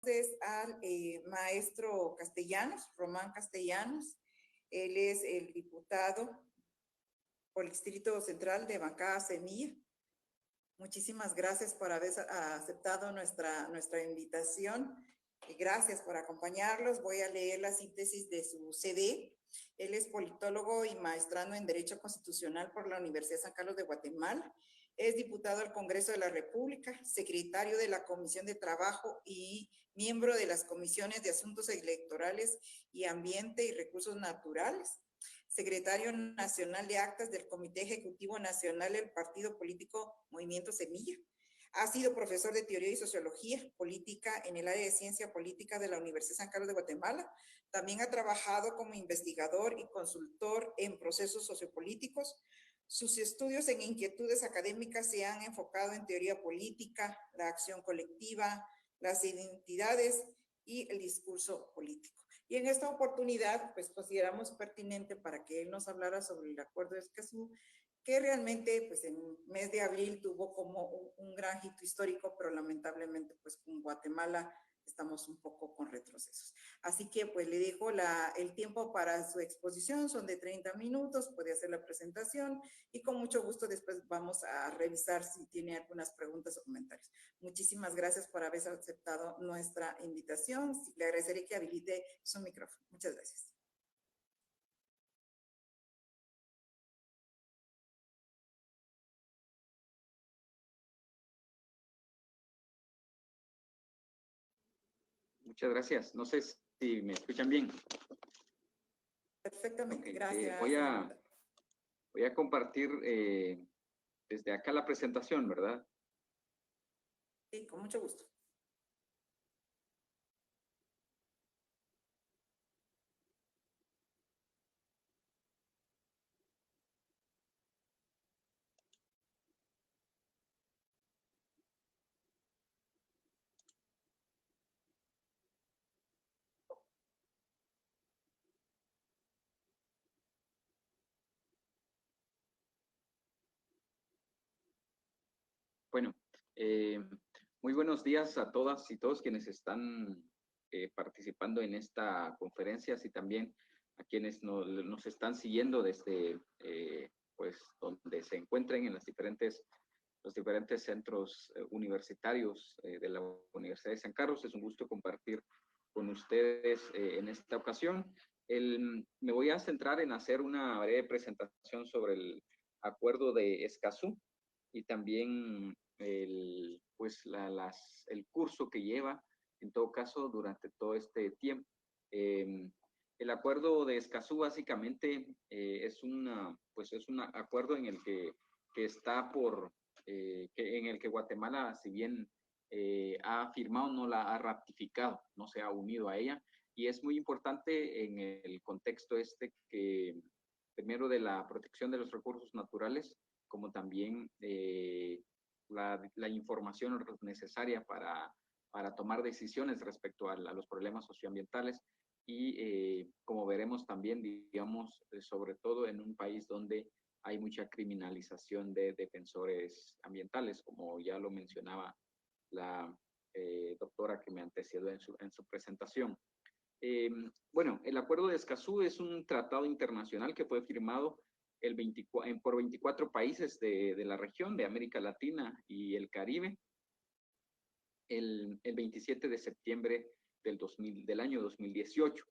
entonces al maestro Castellanos, Román Castellanos. Él es el diputado por el Distrito Central de Bancada Semilla. Muchísimas gracias por haber aceptado nuestra invitación y gracias por acompañarlos. Voy a leer la síntesis de su CD. Él es politólogo y maestrando en Derecho Constitucional por la Universidad de San Carlos de Guatemala. Es diputado al Congreso de la República, secretario de la Comisión de Trabajo y miembro de las Comisiones de Asuntos Electorales y Ambiente y Recursos Naturales, secretario nacional de actas del Comité Ejecutivo Nacional del Partido Político Movimiento Semilla. Ha sido profesor de Teoría y Sociología Política en el área de Ciencia Política de la Universidad de San Carlos de Guatemala. También ha trabajado como investigador y consultor en procesos sociopolíticos. Sus estudios en inquietudes académicas se han enfocado en teoría política, la acción colectiva, las identidades y el discurso político. Y en esta oportunidad, pues consideramos pertinente para que él nos hablara sobre el Acuerdo de Escazú, que realmente, pues en el mes de abril tuvo como un gran hito histórico, pero lamentablemente, pues con Guatemala estamos un poco con retrocesos. Así que pues le dejo el tiempo para su exposición, son de 30 minutos, puede hacer la presentación y con mucho gusto después vamos a revisar si tiene algunas preguntas o comentarios. Muchísimas gracias por haber aceptado nuestra invitación. Le agradeceré que habilite su micrófono. Muchas gracias. Muchas gracias. No sé si me escuchan bien. Perfectamente, Okay. Gracias. Voy a compartir desde acá la presentación, ¿verdad? Sí, con mucho gusto. Bueno, muy buenos días a todas y todos quienes están participando en esta conferencia, y también a quienes nos están siguiendo desde pues donde se encuentren en los diferentes centros universitarios de la Universidad de San Carlos. Es un gusto compartir con ustedes en esta ocasión. Me voy a centrar en hacer una breve presentación sobre el Acuerdo de Escazú y también el curso que lleva, en todo caso, durante todo este tiempo. El Acuerdo de Escazú básicamente es un acuerdo en el que está en el que Guatemala, si bien ha firmado, no la ha ratificado, no se ha unido a ella, y es muy importante en el contexto que primero de la protección de los recursos naturales, como también la información necesaria para tomar decisiones respecto a los problemas socioambientales y como veremos también, digamos, sobre todo en un país donde hay mucha criminalización de defensores ambientales, como ya lo mencionaba la doctora que me antecedió en su presentación. Bueno, el Acuerdo de Escazú es un tratado internacional que fue firmado por 24 países de la región, de América Latina y el Caribe, el 27 de septiembre del año 2018,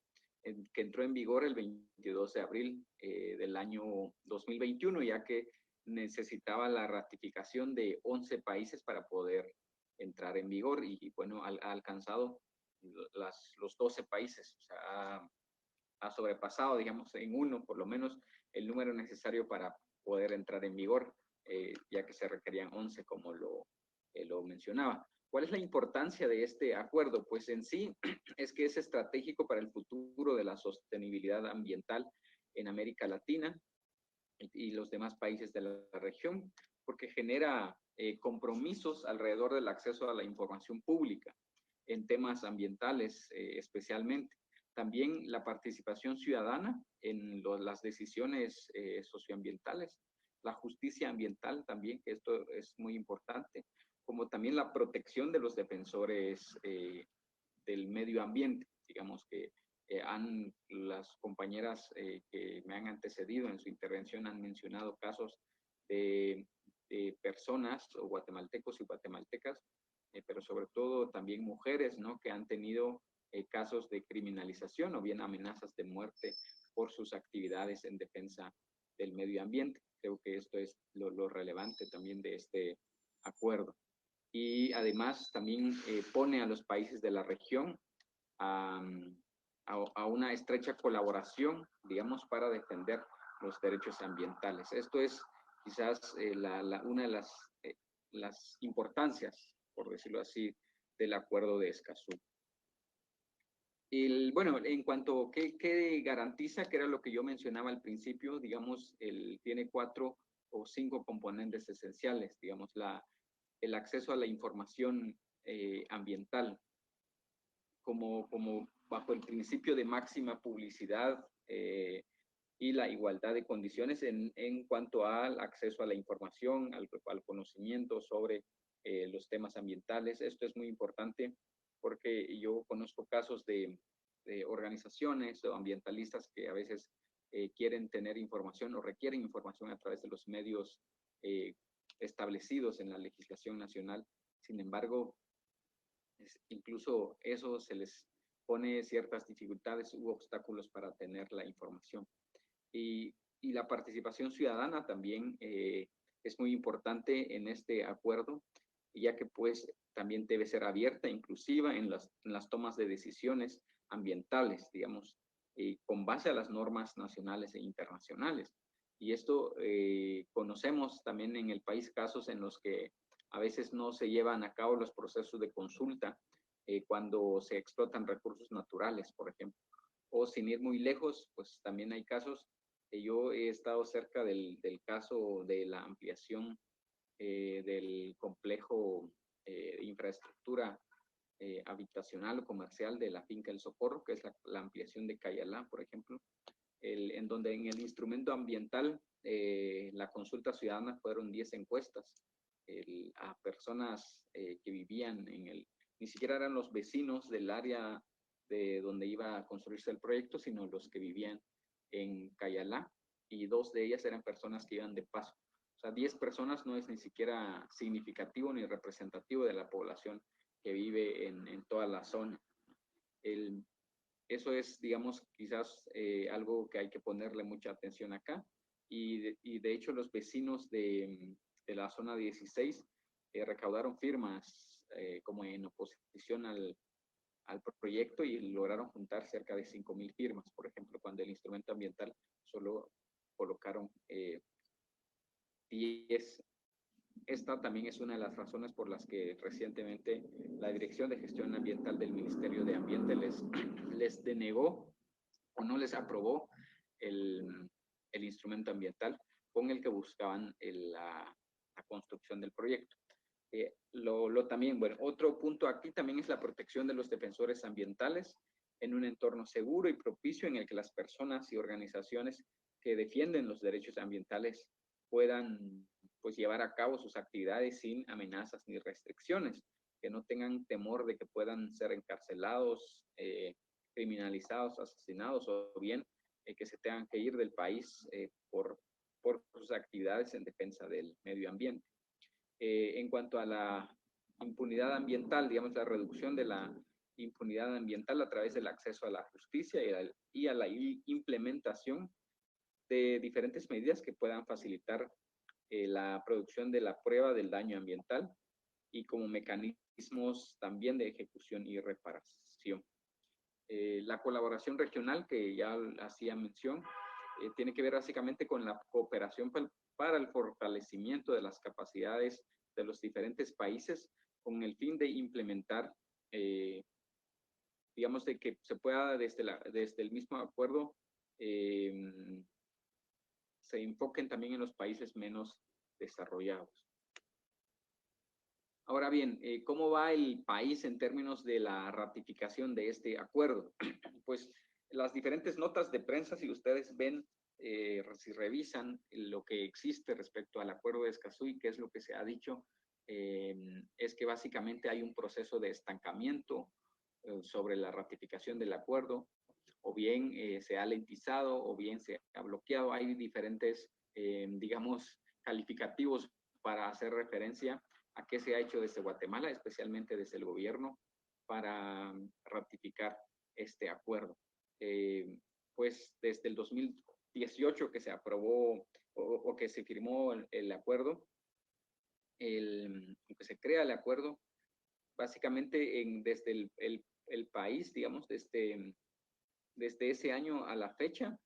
que entró en vigor el 22 de abril del año 2021, ya que necesitaba la ratificación de 11 países para poder entrar en vigor y bueno, ha alcanzado los 12 países, o sea, ha sobrepasado, digamos, en uno por lo menos el número necesario para poder entrar en vigor, ya que se requerían 11 como lo mencionaba. ¿Cuál es la importancia de este acuerdo? Pues en sí es que es estratégico para el futuro de la sostenibilidad ambiental en América Latina y los demás países de la región, porque genera compromisos alrededor del acceso a la información pública en temas ambientales especialmente. También la participación ciudadana en las decisiones socioambientales, la justicia ambiental también, que esto es muy importante, como también la protección de los defensores medio ambiente. Digamos que las compañeras que me han antecedido en su intervención han mencionado casos de personas o guatemaltecos y guatemaltecas, pero sobre todo también mujeres, ¿no? Que han tenido casos de criminalización o bien amenazas de muerte por sus actividades en defensa del medio ambiente. Creo que esto es lo relevante también de este acuerdo. Y además también pone a los países de la región a una estrecha colaboración, digamos, para defender los derechos ambientales. Esto es quizás una de las importancias, por decirlo así, del acuerdo de Escazú. Bueno, en cuanto a qué garantiza, que era lo que yo mencionaba al principio, digamos, tiene 4 o 5 componentes esenciales, digamos, el acceso a la información ambiental, como bajo el principio de máxima publicidad y la igualdad de condiciones en cuanto al acceso a la información, al conocimiento sobre los temas ambientales. Esto es muy importante porque yo conozco casos de organizaciones o ambientalistas que a veces quieren tener información o requieren información a través de los medios establecidos en la legislación nacional. Sin embargo, incluso eso se les pone ciertas dificultades u obstáculos para tener la información. Y la participación ciudadana también es muy importante en este acuerdo, ya que pues también debe ser abierta, inclusiva en las tomas de decisiones ambientales, digamos, con base a las normas nacionales e internacionales. Y esto conocemos también en el país casos en los que a veces no se llevan a cabo los procesos de consulta cuando se explotan recursos naturales, por ejemplo. O sin ir muy lejos, pues también hay casos. Yo he estado cerca del caso de la ampliación del complejo de infraestructura habitacional o comercial de la finca El Socorro, que es la ampliación de Cayalá, por ejemplo, en donde en el instrumento ambiental, la consulta ciudadana fueron 10 encuestas a personas que vivían ni siquiera eran los vecinos del área de donde iba a construirse el proyecto, sino los que vivían en Cayalá, y 2 de ellas eran personas que iban de paso. O sea, 10 personas no es ni siquiera significativo ni representativo de la población que vive en toda la zona. Eso es, digamos, quizás algo que hay que ponerle mucha atención acá. Y de hecho, los vecinos de la zona 16 recaudaron firmas como en oposición al proyecto y lograron juntar cerca de 5,000 firmas, por ejemplo, cuando el instrumento ambiental solo colocaron 10. Esta también es una de las razones por las que recientemente la Dirección de Gestión Ambiental del Ministerio de Ambiente les denegó o no les aprobó el instrumento ambiental con el que buscaban la construcción del proyecto. También, bueno, otro punto aquí también es la protección de los defensores ambientales en un entorno seguro y propicio en el que las personas y organizaciones que defienden los derechos ambientales puedan pues llevar a cabo sus actividades sin amenazas ni restricciones, que no tengan temor de que puedan ser encarcelados, criminalizados, asesinados o bien que se tengan que ir del país por sus actividades en defensa del medio ambiente. En cuanto a la impunidad ambiental, digamos, la reducción de la impunidad ambiental a través del acceso a la justicia y a la implementación de diferentes medidas que puedan facilitar la producción de la prueba del daño ambiental y como mecanismos también de ejecución y reparación. La colaboración regional, que ya hacía mención, tiene que ver básicamente con la cooperación para el fortalecimiento de las capacidades de los diferentes países con el fin de implementar, digamos, de que se pueda desde el mismo acuerdo se enfoquen también en los países menos desarrollados. Ahora bien, ¿cómo va el país en términos de la ratificación de este acuerdo? Pues las diferentes notas de prensa, si ustedes ven, si revisan lo que existe respecto al acuerdo de Escazú y qué es lo que se ha dicho, es que básicamente hay un proceso de estancamiento sobre la ratificación del acuerdo, o bien se ha lentizado, o bien se ha bloqueado. Hay diferentes, digamos, calificativos para hacer referencia a qué se ha hecho desde Guatemala, especialmente desde el gobierno, para ratificar este acuerdo. Pues desde el 2018 que se aprobó o que se firmó el acuerdo, que se crea el acuerdo, básicamente desde el país, digamos, desde ese año a la fecha,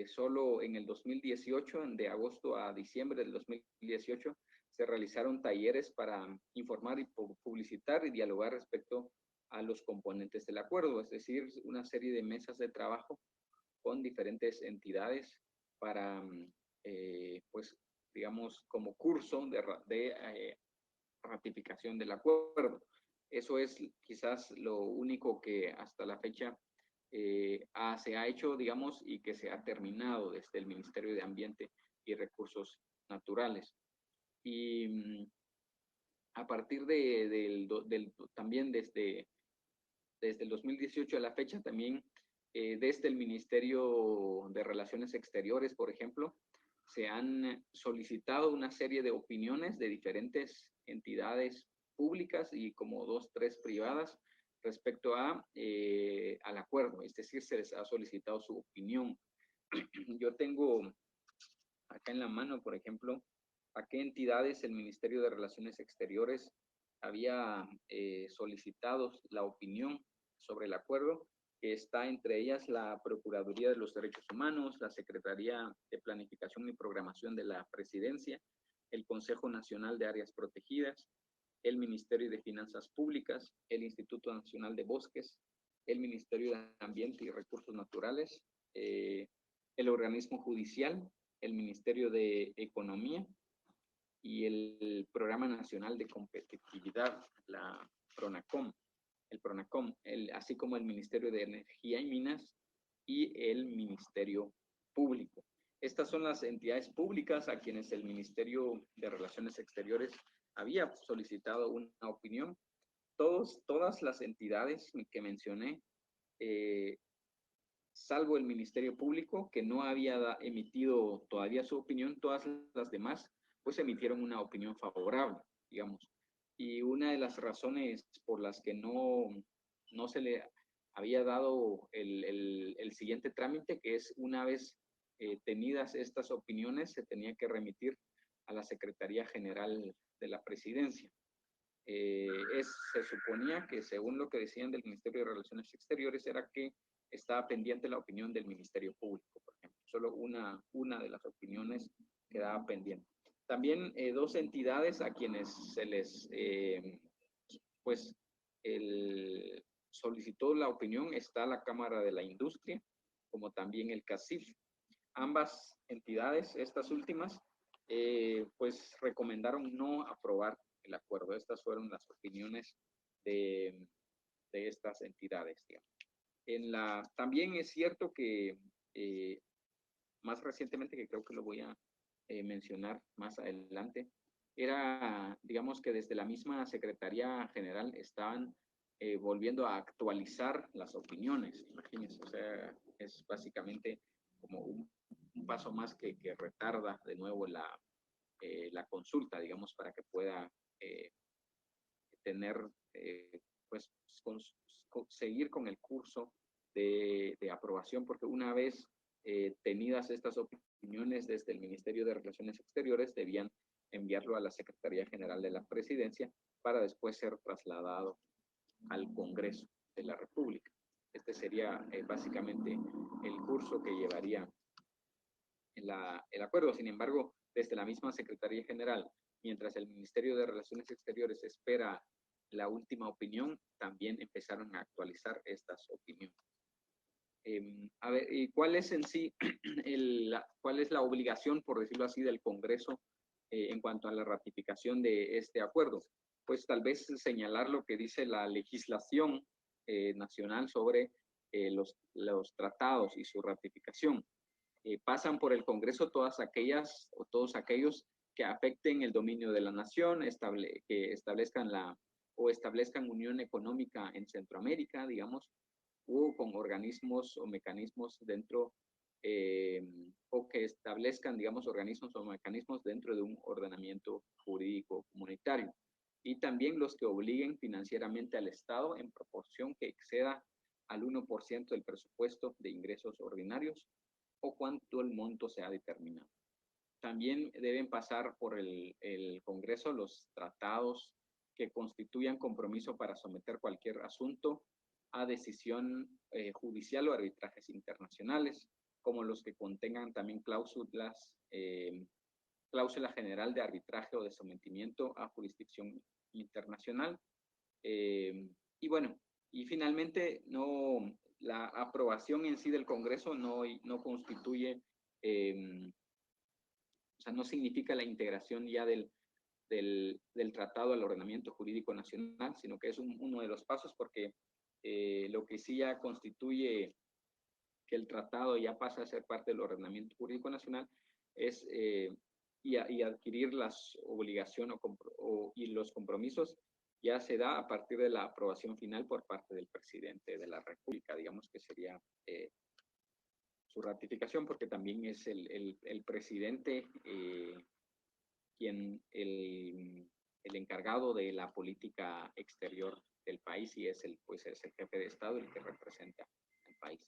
solo en el 2018, de agosto a diciembre del 2018, se realizaron talleres para informar y publicitar y dialogar respecto a los componentes del acuerdo, es decir, una serie de mesas de trabajo con diferentes entidades para, pues, digamos, como curso de ratificación del acuerdo. Eso es quizás lo único que hasta la fecha se ha hecho, digamos, y que se ha terminado desde el Ministerio de Ambiente y Recursos Naturales. Y a partir también desde el 2018 a la fecha, también desde el Ministerio de Relaciones Exteriores, por ejemplo, se han solicitado una serie de opiniones de diferentes entidades públicas y como 2, 3 privadas respecto al acuerdo, es decir, se les ha solicitado su opinión. Yo tengo acá en la mano, por ejemplo, a qué entidades el Ministerio de Relaciones Exteriores había solicitado la opinión sobre el acuerdo, que está entre ellas la Procuraduría de los Derechos Humanos, la Secretaría de Planificación y Programación de la Presidencia, el Consejo Nacional de Áreas Protegidas, el Ministerio de Finanzas Públicas, el Instituto Nacional de Bosques, el Ministerio de Ambiente y Recursos Naturales, el organismo judicial, el Ministerio de Economía y el Programa Nacional de Competitividad, la PRONACOM, el PRONACOM, así como el Ministerio de Energía y Minas y el Ministerio Público. Estas son las entidades públicas a quienes el Ministerio de Relaciones Exteriores había solicitado una opinión. Todas las entidades que mencioné, salvo el Ministerio Público, que no había emitido todavía su opinión, todas las demás, pues emitieron una opinión favorable, digamos. Y una de las razones por las que no se le había dado el siguiente trámite, que es una vez tenidas estas opiniones, se tenía que remitir a la Secretaría General de la Presidencia. Se suponía que, según lo que decían del Ministerio de Relaciones Exteriores, era que estaba pendiente la opinión del Ministerio Público, por ejemplo. Solo una de las opiniones quedaba pendiente. También 2 entidades a quienes se les, pues, solicitó la opinión, está la Cámara de la Industria, como también el CACIF. Ambas entidades, estas últimas, pues recomendaron no aprobar el acuerdo. Estas fueron las opiniones de estas entidades, digamos. También es cierto que más recientemente, que creo que lo voy a mencionar más adelante, era, digamos que desde la misma Secretaría General estaban volviendo a actualizar las opiniones, imagínense, o sea, es básicamente como un paso más que retarda de nuevo la consulta, digamos, para que pueda tener, pues, seguir con el curso de aprobación, porque una vez tenidas estas opiniones desde el Ministerio de Relaciones Exteriores, debían enviarlo a la Secretaría General de la Presidencia para después ser trasladado al Congreso de la República. Este sería básicamente el curso que llevaría el acuerdo. Sin embargo, desde la misma Secretaría General, mientras el Ministerio de Relaciones Exteriores espera la última opinión, también empezaron a actualizar estas opiniones. A ver, ¿y cuál es en sí, cuál es la obligación, por decirlo así, del Congreso en cuanto a la ratificación de este acuerdo? Pues tal vez señalar lo que dice la legislación nacional sobre los tratados y su ratificación. Pasan por el Congreso todas aquellas o todos aquellos que afecten el dominio de la nación, que establezcan la o establezcan unión económica en Centroamérica, digamos, o con organismos o mecanismos dentro, o que establezcan, digamos, organismos o mecanismos dentro de un ordenamiento jurídico comunitario. Y también los que obliguen financieramente al Estado en proporción que exceda al 1% del presupuesto de ingresos ordinarios o cuanto el monto sea determinado. También deben pasar por el Congreso los tratados que constituyan compromiso para someter cualquier asunto a decisión judicial o arbitrajes internacionales, como los que contengan también cláusula general de arbitraje o de sometimiento a jurisdicción internacional. Y bueno, y finalmente la aprobación en sí del Congreso no constituye, o sea, no significa la integración ya del tratado al ordenamiento jurídico nacional, sino que es uno de los pasos, porque lo que sí ya constituye que el tratado ya pasa a ser parte del ordenamiento jurídico nacional es y adquirir las obligaciones y los compromisos ya se da a partir de la aprobación final por parte del presidente de la República, digamos que sería su ratificación, porque también es el presidente quien el encargado de la política exterior del país y es el jefe de Estado el que representa al país.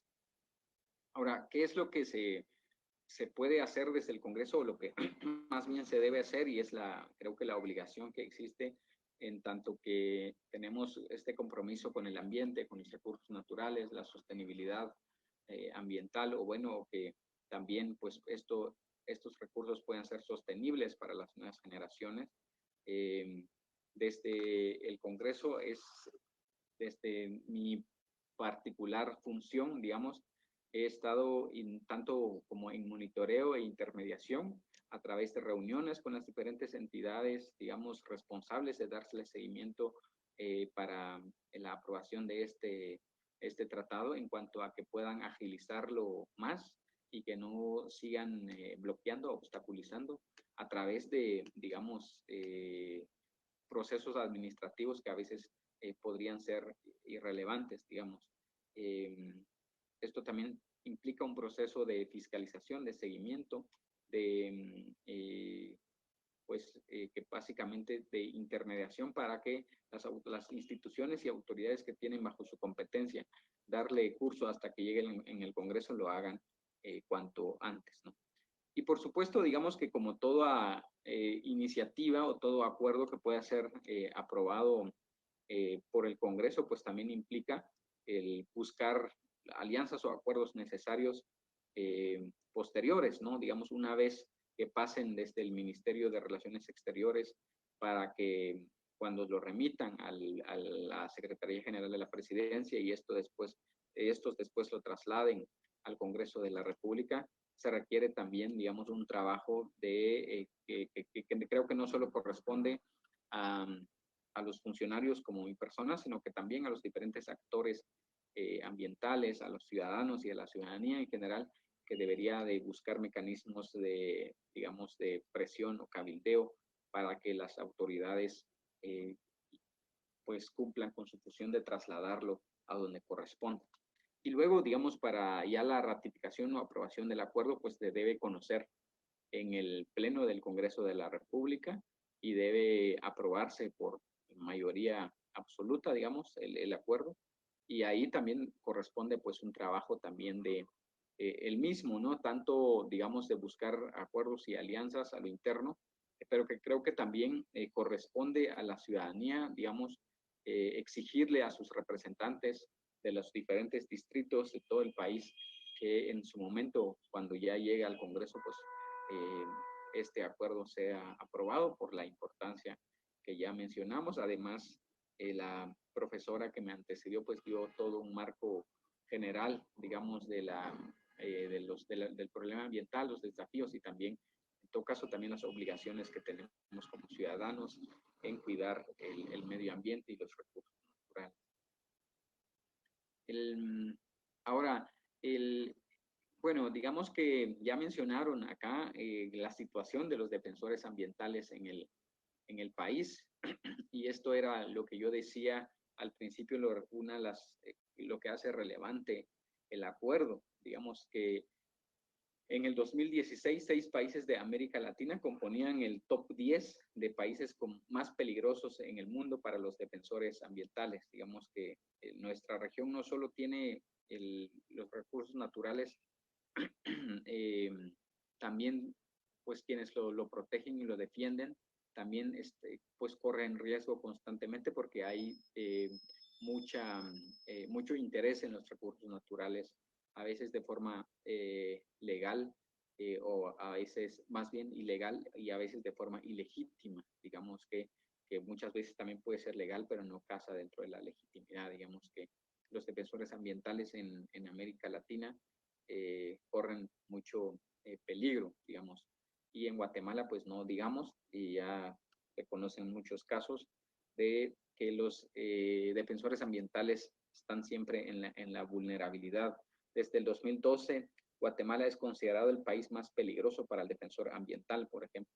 Ahora, ¿qué es lo que se puede hacer desde el Congreso o lo que más bien se debe hacer? Y es creo que la obligación que existe en tanto que tenemos este compromiso con el ambiente, con los recursos naturales, la sostenibilidad ambiental, o bueno, que también pues estos recursos puedan ser sostenibles para las nuevas generaciones. Desde el Congreso desde mi particular función, digamos, he estado tanto como en monitoreo e intermediación a través de reuniones con las diferentes entidades, digamos, responsables de darle seguimiento para la aprobación de este tratado en cuanto a que puedan agilizarlo más y que no sigan bloqueando, obstaculizando a través de, digamos, procesos administrativos que a veces podrían ser irrelevantes, digamos. Esto también implica un proceso de fiscalización, de seguimiento, que básicamente de intermediación para que las instituciones y autoridades que tienen bajo su competencia darle curso hasta que lleguen en el Congreso lo hagan cuanto antes, ¿no? Y por supuesto, digamos que como toda iniciativa o todo acuerdo que pueda ser aprobado por el Congreso, pues también implica el buscar alianzas o acuerdos necesarios posteriores, ¿no? Digamos, una vez que pasen desde el Ministerio de Relaciones Exteriores para que cuando lo remitan a la Secretaría General de la Presidencia y estos después lo trasladen al Congreso de la República, se requiere también, digamos, un trabajo que creo que no solo corresponde a los funcionarios como mi persona, sino que también a los diferentes actores ambientales, a los ciudadanos y a la ciudadanía en general, que debería de buscar mecanismos de, digamos, de presión o cabildeo para que las autoridades pues cumplan con su función de trasladarlo a donde corresponde. Y luego, digamos, para ya la ratificación o aprobación del acuerdo, pues se debe conocer en el Pleno del Congreso de la República y debe aprobarse por mayoría absoluta, digamos, el acuerdo. Y ahí también corresponde pues un trabajo también de el mismo, ¿no? Tanto, digamos, de buscar acuerdos y alianzas a lo interno, pero que creo que también corresponde a la ciudadanía, digamos, exigirle a sus representantes de los diferentes distritos de todo el país que en su momento, cuando ya llegue al Congreso, pues este acuerdo sea aprobado por la importancia que ya mencionamos. Además, la profesora que me antecedió pues dio todo un marco general, digamos, del problema ambiental, los desafíos y también, en todo caso, también las obligaciones que tenemos como ciudadanos en cuidar el medio ambiente y los recursos naturales. Ahora, bueno, digamos que ya mencionaron acá la situación de los defensores ambientales en el país. y esto era lo que yo decía al principio, lo que hace relevante el acuerdo. Digamos que en el 2016, 6 países de América Latina componían el top 10 de países más peligrosos en el mundo para los defensores ambientales. Digamos que nuestra región no solo tiene los recursos naturales, también pues quienes lo protegen y lo defienden, también pues corren riesgo constantemente porque hay mucho interés en los recursos naturales, a veces de forma legal o a veces más bien ilegal y a veces de forma ilegítima. Digamos que muchas veces también puede ser legal, pero no casa dentro de la legitimidad. Digamos que los defensores ambientales en América Latina corren mucho peligro, digamos. Y en Guatemala, pues no digamos, y ya se conocen muchos casos de que los defensores ambientales están siempre en la vulnerabilidad. Desde el 2012, Guatemala es considerado el país más peligroso para el defensor ambiental, por ejemplo.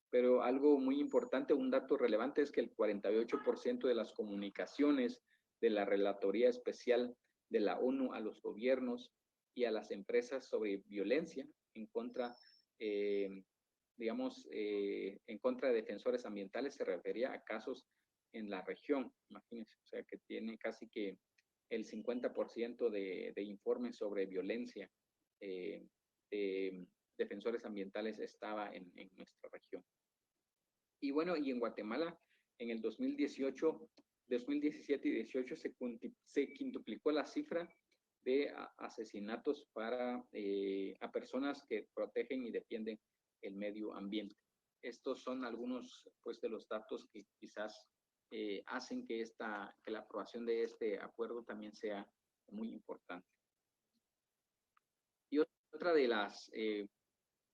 Pero algo muy importante, un dato relevante, es que el 48% de las comunicaciones de la Relatoría Especial de la ONU a los gobiernos y a las empresas sobre violencia en contra, en contra de defensores ambientales se refería a casos en la región. Imagínense, o sea, que tiene casi que el 50% de informes sobre violencia de defensores ambientales estaba en nuestra región. Y bueno, y en Guatemala, en el 2018, 2017 y 18 se quintuplicó la cifra de asesinatos a personas que protegen y defienden el medio ambiente. Estos son algunos pues, de los datos que quizás hacen que la aprobación de este acuerdo también sea muy importante. Y otra de las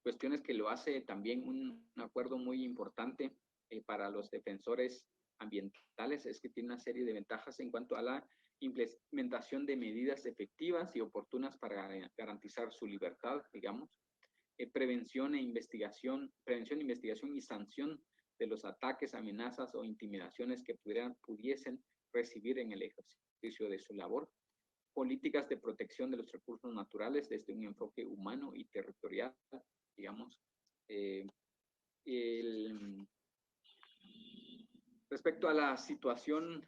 cuestiones que lo hace también un acuerdo muy importante para los defensores ambientales es que tiene una serie de ventajas en cuanto a la implementación de medidas efectivas y oportunas para garantizar su libertad, digamos, prevención, investigación y sanción de los ataques, amenazas o intimidaciones que pudiesen recibir en el ejercicio de su labor, políticas de protección de los recursos naturales desde un enfoque humano y territorial, digamos. Respecto a la situación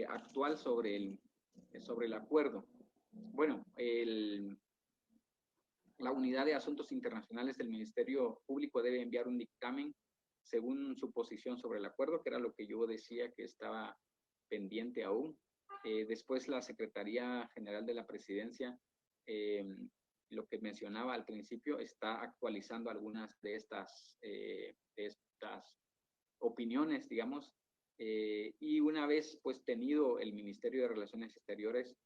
actual sobre el acuerdo, bueno, la Unidad de Asuntos Internacionales del Ministerio Público debe enviar un dictamen según su posición sobre el acuerdo, que era lo que yo decía que estaba pendiente aún. Después la Secretaría General de la Presidencia, lo que mencionaba al principio, está actualizando algunas de estas opiniones, digamos, y una vez pues tenido el Ministerio de Relaciones Exteriores,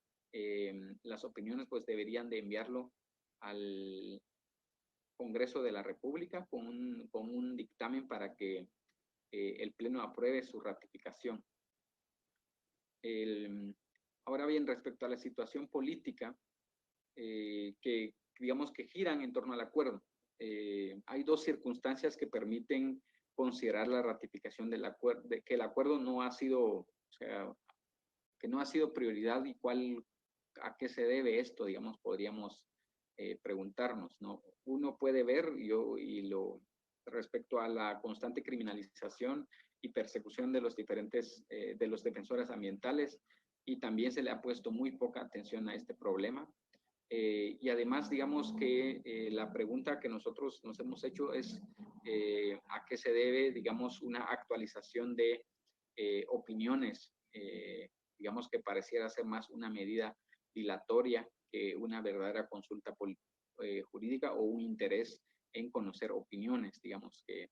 las opiniones pues deberían de enviarlo al Congreso de la República con un dictamen para que el Pleno apruebe su ratificación. Ahora bien, respecto a la situación política, que digamos que giran en torno al acuerdo, hay dos circunstancias que permiten considerar la ratificación del acuerdo, que el acuerdo no ha sido, o sea, que no ha sido prioridad y a qué se debe esto, digamos, podríamos preguntarnos, ¿no? Uno puede ver, respecto a la constante criminalización y persecución de los de los defensores ambientales, y también se le ha puesto muy poca atención a este problema. Y además, digamos que la pregunta que nosotros nos hemos hecho es a qué se debe, digamos, una actualización de opiniones, digamos que pareciera ser más una medida dilatoria que una verdadera consulta jurídica o un interés en conocer opiniones, digamos que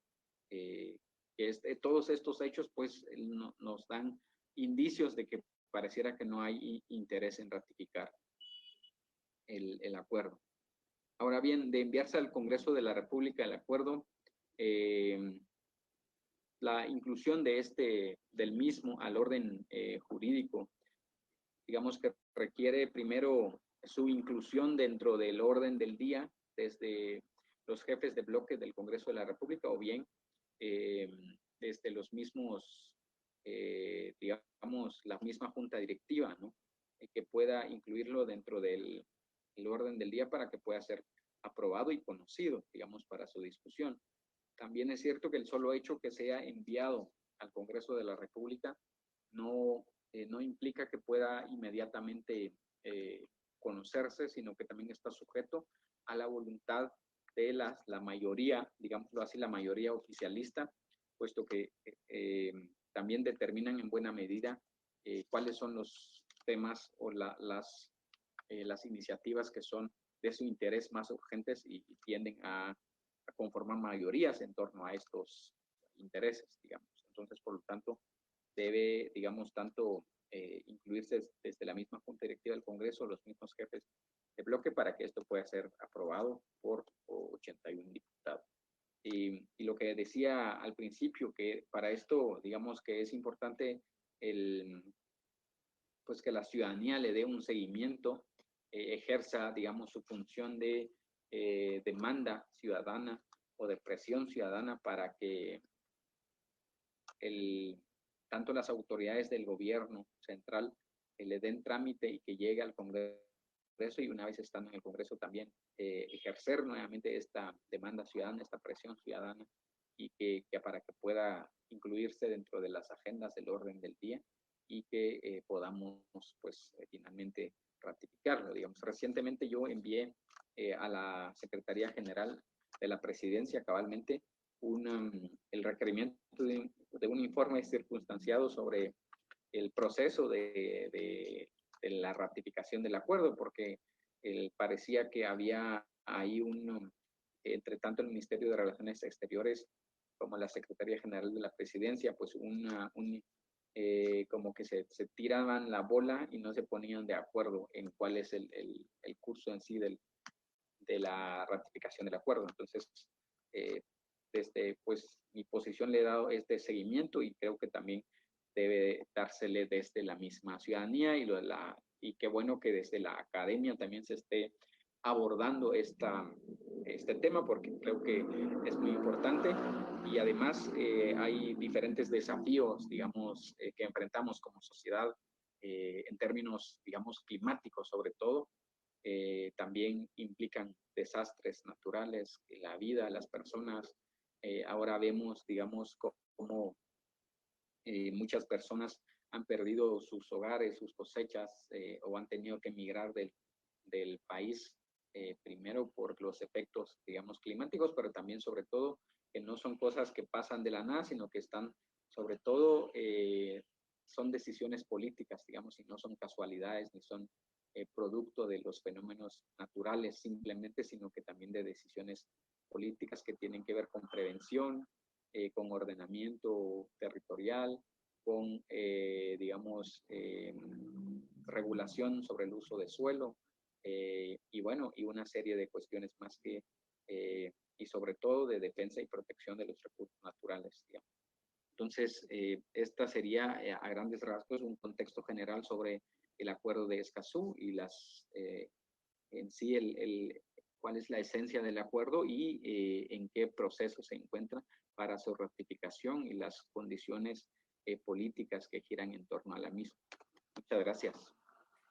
todos estos hechos pues nos dan indicios de que pareciera que no hay interés en ratificar el acuerdo. Ahora bien, de enviarse al Congreso de la República el acuerdo, la inclusión del mismo al orden jurídico, digamos que requiere primero su inclusión dentro del orden del día desde los jefes de bloque del Congreso de la República o bien desde los mismos digamos, la misma junta directiva, ¿no? Que pueda incluirlo dentro del el orden del día para que pueda ser aprobado y conocido, digamos, para su discusión. También es cierto que el solo hecho que sea enviado al Congreso de la República no implica que pueda inmediatamente conocerse, sino que también está sujeto a la voluntad de la mayoría, digámoslo así, la mayoría oficialista, puesto que también determinan en buena medida cuáles son los temas o las iniciativas que son de su interés más urgentes y tienden a conformar mayorías en torno a estos intereses, digamos. Entonces, por lo tanto, debe, digamos, tanto incluirse desde la misma Junta Directiva del Congreso, los mismos jefes de bloque, para que esto pueda ser aprobado por 81 diputados. Y lo que decía al principio, que para esto, digamos, que es importante pues que la ciudadanía le dé un seguimiento, ejerza, digamos, su función de demanda ciudadana o de presión ciudadana para que tanto las autoridades del gobierno central le den trámite y que llegue al Congreso, y una vez estando en el Congreso también ejercer nuevamente esta demanda ciudadana, esta presión ciudadana, y que para que pueda incluirse dentro de las agendas del orden del día y que podamos pues finalmente ratificarlo. Digamos, recientemente yo envié a la Secretaría General de la Presidencia cabalmente el requerimiento de un informe circunstanciado sobre el proceso de la ratificación del acuerdo, porque parecía que había ahí entre tanto el Ministerio de Relaciones Exteriores como la Secretaría General de la Presidencia, pues como que se tiraban la bola y no se ponían de acuerdo en cuál es el curso en sí de la ratificación del acuerdo. Entonces, desde pues mi posición le he dado este seguimiento y creo que también debe dársele desde la misma ciudadanía y qué bueno que desde la academia también se esté abordando este tema, porque creo que es muy importante y además hay diferentes desafíos, digamos, que enfrentamos como sociedad en términos, digamos, climáticos sobre todo. También implican desastres naturales, la vida, las personas. Ahora vemos, digamos, cómo muchas personas han perdido sus hogares, sus cosechas, o han tenido que emigrar del país, primero por los efectos, digamos, climáticos, pero también, sobre todo, que no son cosas que pasan de la nada, sino que están, sobre todo, son decisiones políticas, digamos, y no son casualidades, ni son producto de los fenómenos naturales simplemente, sino que también de decisiones políticas que tienen que ver con prevención, con ordenamiento territorial, con, digamos, regulación sobre el uso de suelo, y bueno, y una serie de cuestiones más y sobre todo de defensa y protección de los recursos naturales, digamos. Entonces, esta sería a grandes rasgos un contexto general sobre el acuerdo de Escazú y en sí cuál es la esencia del acuerdo y en qué proceso se encuentra para su ratificación y las condiciones políticas que giran en torno a la misma. Muchas gracias.